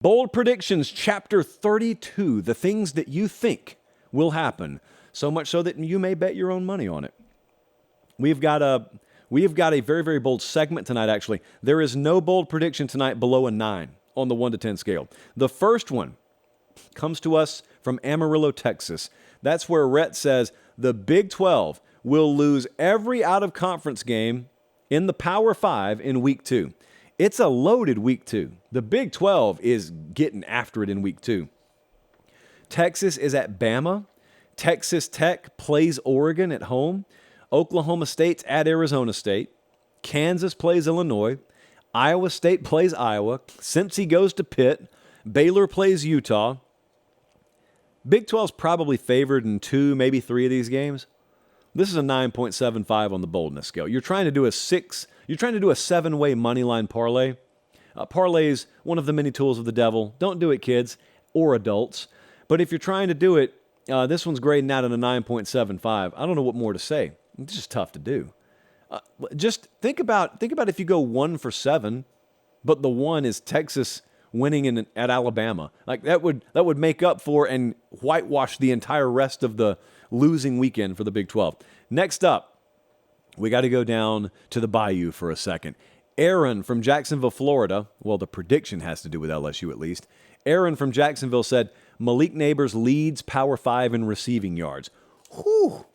Bold Predictions, Chapter 32, the things that you think will happen, so much so that you may bet your own money on it. We've got a very, very bold segment tonight, actually. There is no bold prediction tonight below a 9 on the 1 to 10 scale. The first one comes to us from Amarillo, Texas. That's where Rhett says the Big 12 will lose every out-of-conference game in the Power 5 in Week 2. It's a loaded Week 2. The Big 12 is getting after it in Week 2. Texas is at Bama. Texas Tech plays Oregon at home. Oklahoma State's at Arizona State. Kansas plays Illinois. Iowa State plays Iowa. Cincy goes to Pitt. Baylor plays Utah. Big 12's probably favored in 2, maybe 3 of these games. This is a 9.75 on the boldness scale. You're trying to do a 7-way money line parlay. Parlay's one of the many tools of the devil. Don't do it, kids or adults. But if you're trying to do it, this one's grading out at a 9.75. I don't know what more to say. It's just tough to do. Just think about if you go 1 for 7, but the 1 is Texas winning at Alabama. Like that would make up for and whitewash the entire rest of the losing weekend for the Big 12. Next up, we got to go down to the Bayou for a second. Aaron from Jacksonville, Florida. Well, the prediction has to do with LSU at least. Aaron from Jacksonville said, Malik Neighbors leads Power 5 in receiving yards. Whew.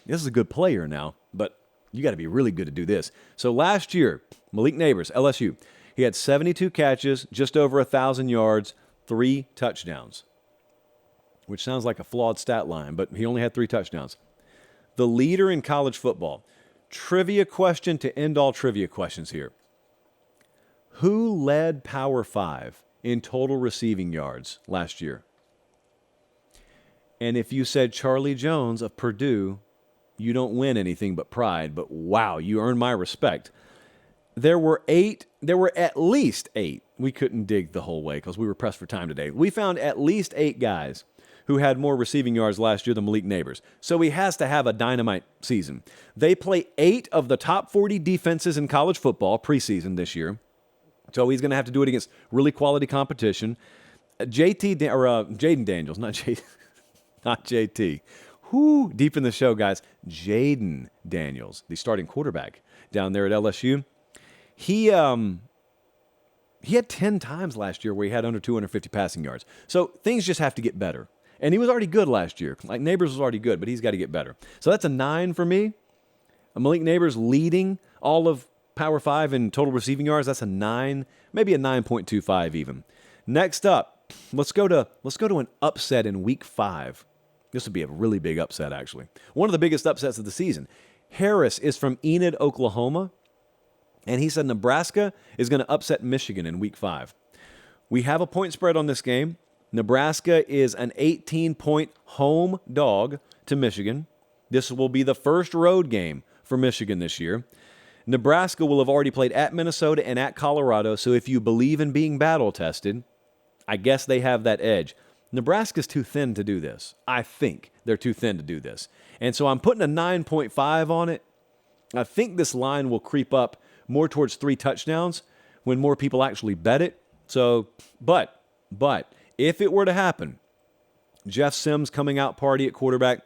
This is a good player now, but you got to be really good to do this. So last year, Malik Neighbors, LSU, he had 72 catches, just over 1,000 yards, 3 touchdowns, which sounds like a flawed stat line, but he only had 3 touchdowns. The leader in college football. Trivia question to end all trivia questions here. Who led Power 5 in total receiving yards last year? And if you said Charlie Jones of Purdue, you don't win anything but pride, but wow, you earn my respect. There were at least 8. We couldn't dig the whole way because we were pressed for time today. We found at least 8 guys who had more receiving yards last year than Malik Neighbors. So he has to have a dynamite season. They play 8 of the top 40 defenses in college football preseason this year. So he's going to have to do it against really quality competition. Jaden Daniels, not JT. Whoo, deep in the show, guys. Jaden Daniels, the starting quarterback down there at LSU. He had 10 times last year where he had under 250 passing yards. So things just have to get better. And he was already good last year. Like Neighbors was already good, but he's got to get better. So that's a 9 for me. Malik Neighbors leading all of Power 5 in total receiving yards. That's a 9, maybe a 9.25 even. Next up, let's go to an upset in Week 5. This would be a really big upset, actually. One of the biggest upsets of the season. Harris is from Enid, Oklahoma, and he said Nebraska is going to upset Michigan in Week 5. We have a point spread on this game. Nebraska is an 18-point home dog to Michigan. This will be the first road game for Michigan this year. Nebraska will have already played at Minnesota and at Colorado, so if you believe in being battle-tested, I guess they have that edge. Nebraska's too thin to do this. I think they're too thin to do this. And so I'm putting a 9.5 on it. I think this line will creep up more towards 3 touchdowns when more people actually bet it. So, but if it were to happen, Jeff Sims coming out party at quarterback.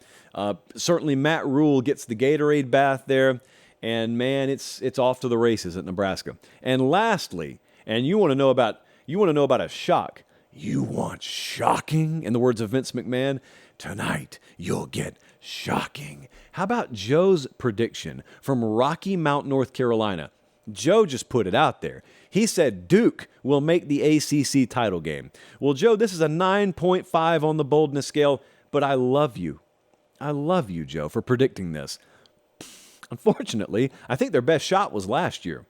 Certainly Matt Rule gets the Gatorade bath there. And man, it's off to the races at Nebraska. And lastly, and you want to know about a shock. You want shocking? In the words of Vince McMahon, tonight you'll get shocking. How about Joe's prediction from Rocky Mount, North Carolina? Joe just put it out there. He said Duke will make the ACC title game. Well, Joe, this is a 9.5 on the boldness scale, but I love you. I love you, Joe, for predicting this. Unfortunately, I think their best shot was last year.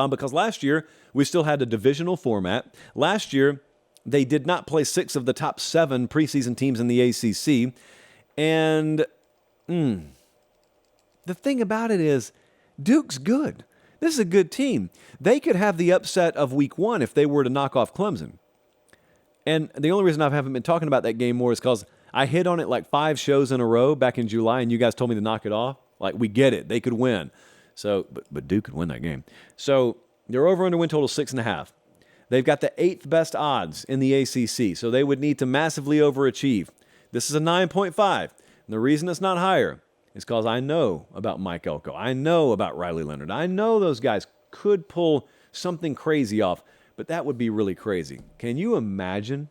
Because last year, we still had a divisional format. Last year, they did not play 6 of the top 7 preseason teams in the ACC. And the thing about it is, Duke's good. This is a good team. They could have the upset of Week 1 if they were to knock off Clemson. And the only reason I haven't been talking about that game more is because I hit on it like 5 shows in a row back in July, and you guys told me to knock it off. Like, we get it. They could win. So, but Duke could win that game. So, their over-under win total 6.5. They've got the 8th best odds in the ACC, so they would need to massively overachieve. This is a 9.5. And the reason it's not higher is because I know about Mike Elko. I know about Riley Leonard. I know those guys could pull something crazy off, but that would be really crazy. Can you imagine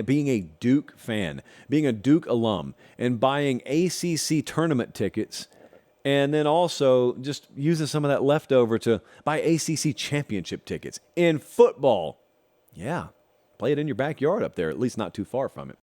being a Duke fan, being a Duke alum, and buying ACC tournament tickets, and then also just using some of that leftover to buy ACC championship tickets in football? Yeah, play it in your backyard up there, at least not too far from it.